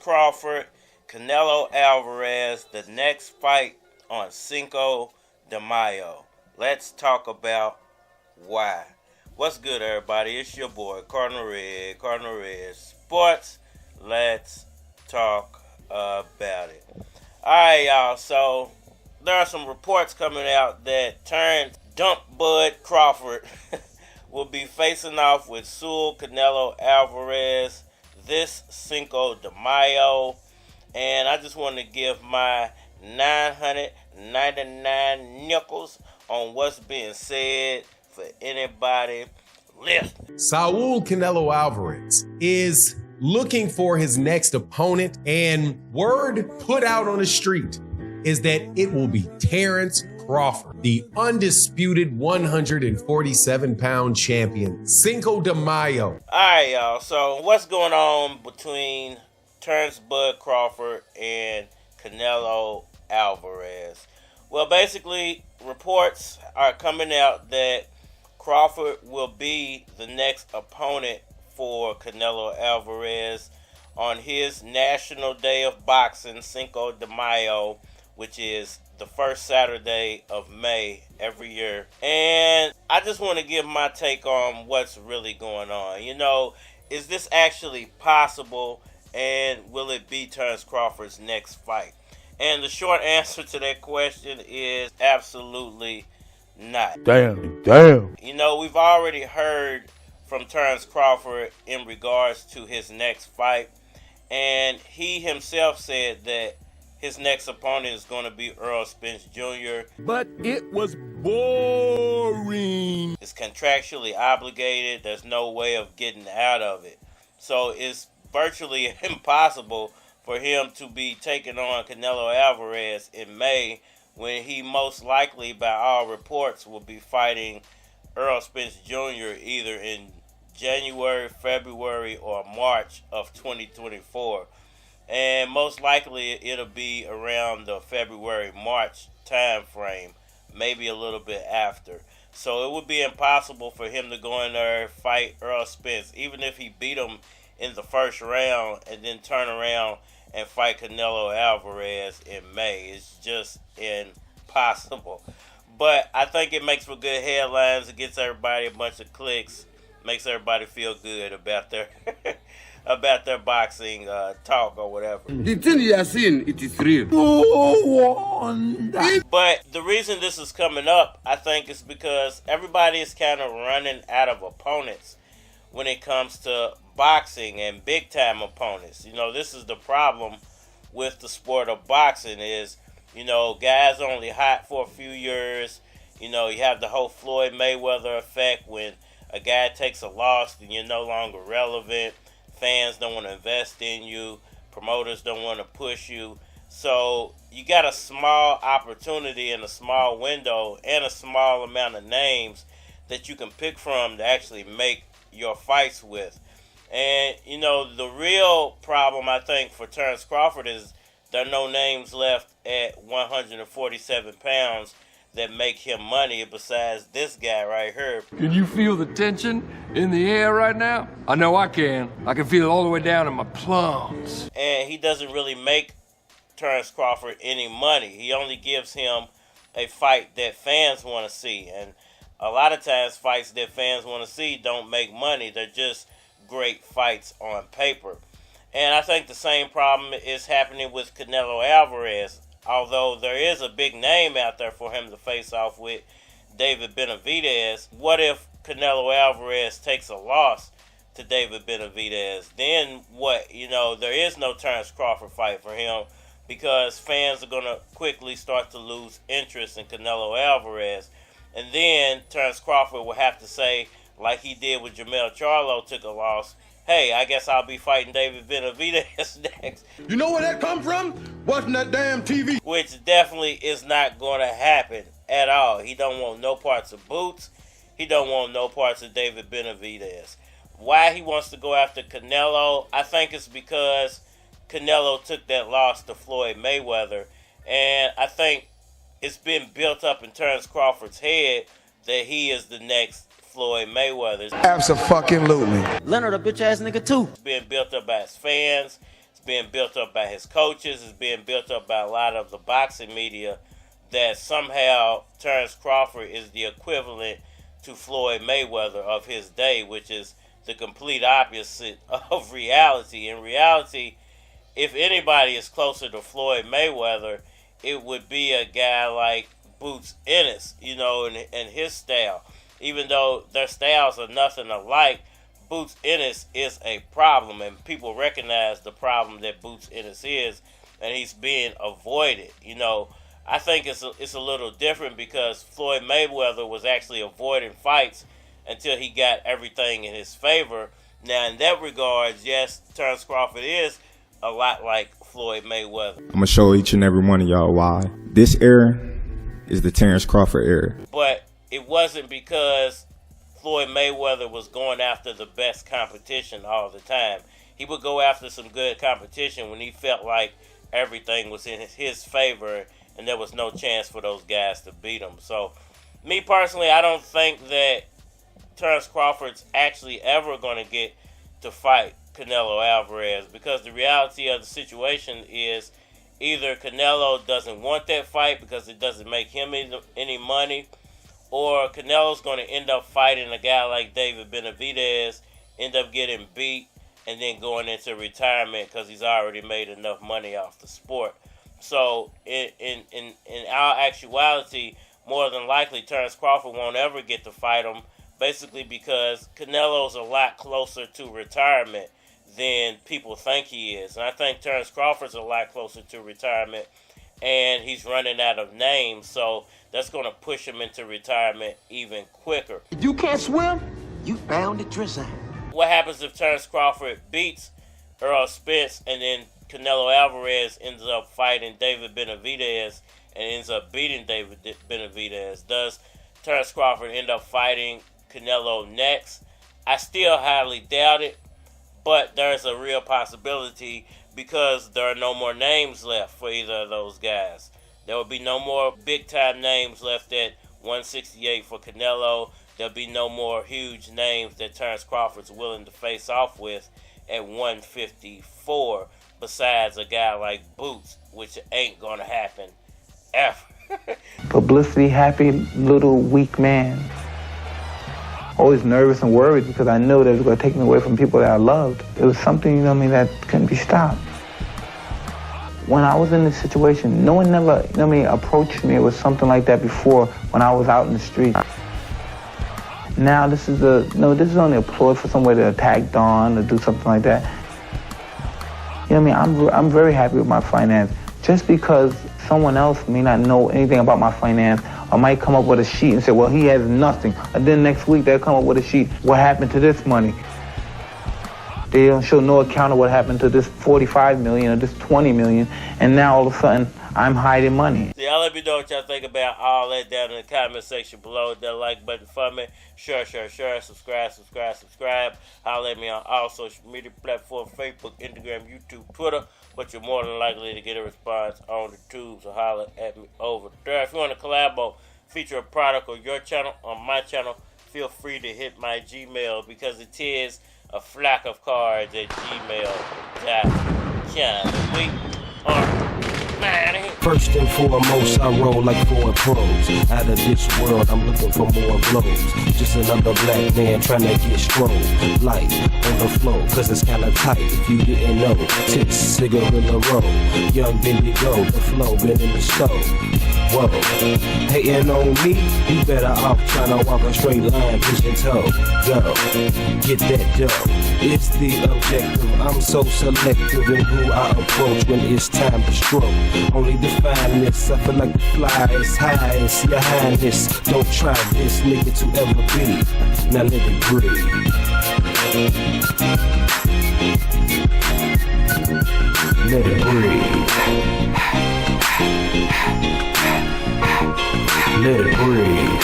Crawford Canelo Alvarez, the next fight on Cinco de Mayo. Let's talk about why. What's good, everybody? It's your boy, Cardinal Red Sports. Let's talk about it. Alright, y'all. So, there are some reports coming out that Terence Dump Bud Crawford will be facing off with Saul Canelo Alvarez this Cinco de Mayo. And I just want to give my 999 nickels on what's being said for anybody listening. Saul Canelo Alvarez is looking for his next opponent, and word put out on the street is that it will be Terence Crawford, the undisputed 147-pound champion. Cinco de Mayo. Alright, y'all. So what's going on between Terence Bud Crawford and Canelo Alvarez? Well, basically, reports are coming out that Crawford will be the next opponent for Canelo Alvarez on his National Day of Boxing, Cinco de Mayo, which is the first Saturday of May every year. And I just want to give my take on what's really going on. You know, is this actually possible, and will it be Terence Crawford's next fight? And the short answer to that question is absolutely not. Damn. You know, we've already heard from Terence Crawford in regards to his next fight, and he himself said that his next opponent is going to be Errol Spence Jr. But it was boring. It's contractually obligated. There's no way of getting out of it. So it's virtually impossible for him to be taking on Canelo Alvarez in May, when he most likely, by all reports, will be fighting Errol Spence Jr. either in January, February, or March of 2024. And most likely it'll be around the February-March time frame, maybe a little bit after. So it would be impossible for him to go in there and fight Errol Spence, even if he beat him in the first round and then turn around and fight Canelo Alvarez in May. It's just impossible. But I think it makes for good headlines. It gets everybody a bunch of clicks, makes everybody feel good about their about their boxing talk or whatever. The thing you are seeing, it is real. But the reason this is coming up, I think, is because everybody is kind of running out of opponents when it comes to boxing, and big time opponents. You know, this is the problem with the sport of boxing is, you know, guys are only hot for a few years. You know, you have the whole Floyd Mayweather effect. When a guy takes a loss, then you're no longer relevant. Fans don't want to invest in you. Promoters don't want to push you. So you got a small opportunity in a small window and a small amount of names that you can pick from to actually make your fights with. And, you know, the real problem, I think, for Terence Crawford is there are no names left at 147 pounds that make him money besides this guy right here. Can you feel the tension in the air right now? I know I can. I can feel it all the way down in my plums. And he doesn't really make Terence Crawford any money. He only gives him a fight that fans want to see. And a lot of times fights that fans want to see don't make money. They're just great fights on paper. And I think the same problem is happening with Canelo Alvarez. Although there is a big name out there for him to face off with, David Benavidez. What if Canelo Alvarez takes a loss to David Benavidez? Then what? You know, there is no Terence Crawford fight for him because fans are going to quickly start to lose interest in Canelo Alvarez. And then Terence Crawford will have to say, like he did with Jermall Charlo, took a loss, hey, I guess I'll be fighting David Benavidez next. You know where that come from? Watching that damn TV. Which definitely is not going to happen at all. He don't want no parts of Boots. He don't want no parts of David Benavidez. Why he wants to go after Canelo, I think it's because Canelo took that loss to Floyd Mayweather. And I think it's been built up in Terence Crawford's head that he is the next Floyd Mayweather. Abso-fucking-lutely. Leonard a bitch ass nigga too. It's been built up by his fans. It's being built up by his coaches. It's being built up by a lot of the boxing media that somehow Terence Crawford is the equivalent to Floyd Mayweather of his day, which is the complete opposite of reality. In reality, if anybody is closer to Floyd Mayweather, it would be a guy like Boots Ennis, and his style. Even though their styles are nothing alike, Boots Ennis is a problem, and people recognize the problem that Boots Ennis is, and he's being avoided. I think it's a little different because Floyd Mayweather was actually avoiding fights until he got everything in his favor. Now, in that regard, yes, Terence Crawford is a lot like Floyd Mayweather. I'm going to show each and every one of y'all why. This era is the Terence Crawford era. But it wasn't because Floyd Mayweather was going after the best competition all the time. He would go after some good competition when he felt like everything was in his favor and there was no chance for those guys to beat him. So, me personally, I don't think that Terence Crawford's actually ever going to get to fight Canelo Alvarez, because the reality of the situation is either Canelo doesn't want that fight because it doesn't make him any money, or Canelo's going to end up fighting a guy like David Benavidez, end up getting beat, and then going into retirement because he's already made enough money off the sport. So in our actuality, more than likely Terence Crawford won't ever get to fight him, basically because Canelo's a lot closer to retirement than people think he is. And I think Terence Crawford's a lot closer to retirement, and he's running out of names, so that's going to push him into retirement even quicker. If you can't swim, you bound to drown. What happens if Terence Crawford beats Errol Spence and then Canelo Alvarez ends up fighting David Benavidez and ends up beating David Benavidez? Does Terence Crawford end up fighting Canelo next? I still highly doubt it, but there's a real possibility because there are no more names left for either of those guys. There will be no more big-time names left at 168 for Canelo. There'll be no more huge names that Terence Crawford's willing to face off with at 154, besides a guy like Boots, which ain't going to happen ever. Publicity happy, little weak man. Always nervous and worried because I knew that it was going to take me away from people that I loved. It was something, that couldn't be stopped. When I was in this situation, no one never, approached me with something like that before when I was out in the street. Now this is only a ploy for somebody to attack Don or do something like that. I'm very happy with my finance. Just because someone else may not know anything about my finance or might come up with a sheet and say, well, he has nothing. And then next week they'll come up with a sheet, what happened to this money? They don't show no account of what happened to this $45 million or this $20 million, and now all of a sudden I'm hiding money. Y'all let me know what y'all think about all that down in the comment section below. That like button for me. Share. Subscribe. Holler at me on all social media platforms, Facebook, Instagram, YouTube, Twitter. But you're more than likely to get a response on the tubes, so holler at me over there. If you want to collab or feature a product on your channel, on my channel, feel free to hit my Gmail, because it is a flock of cards at gmail.com. We are First and foremost, I roll like 4 pros. Out of this world, I'm looking for more blows. Just another black man trying to get strong. Light on the floor, cause it's kinda tight. If you didn't know, tits, cigarette in a row. Young baby go, the flow been in the stove. Whoa, hating on me, you better off trying to walk a straight line, pushing toe. Go, get that dough. It's the objective, I'm so selective in who I approach when it's time to stroke. Only the finest, I feel like the fly is high as your highness. Don't try this nigga to ever be, now let it breathe. Let it breathe. Let it breathe.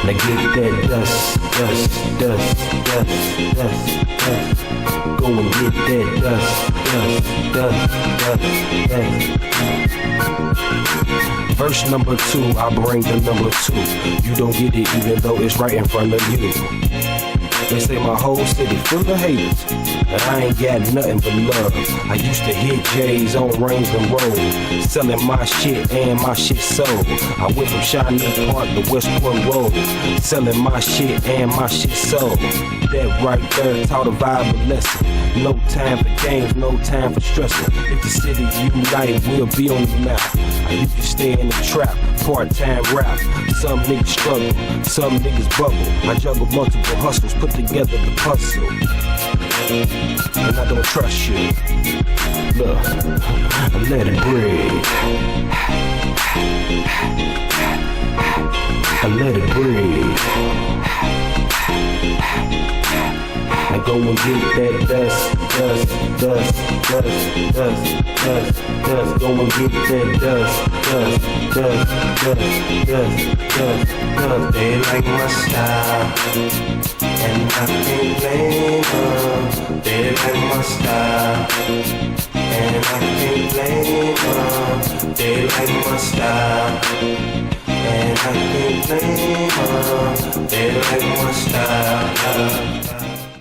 Now get that dust. Go and get that dust. Verse number 2, I bring the number 2. You don't get it even though it's right in front of you. They say my whole city full of haters, and I ain't got nothing but love. I used to hit J's on Rangeland Road, selling my shit and my shit sold. I went from Shining Park to Westport Road, selling my shit and my shit sold. That right there taught a valuable lesson. No time for games, no time for stressing. If the city unite, we'll be on the map. I used to stay in the trap, part-time rap. Some niggas struggle, some niggas bubble. I juggle multiple hustles, put together the puzzle. And I don't trust you. Look, I let it breathe. I let it breathe. I go and get that dust. Go and get that dust. They like my style, and I can't blame them. They like my style, and I can't blame them. They like my style, and I can't blame them. They like my style.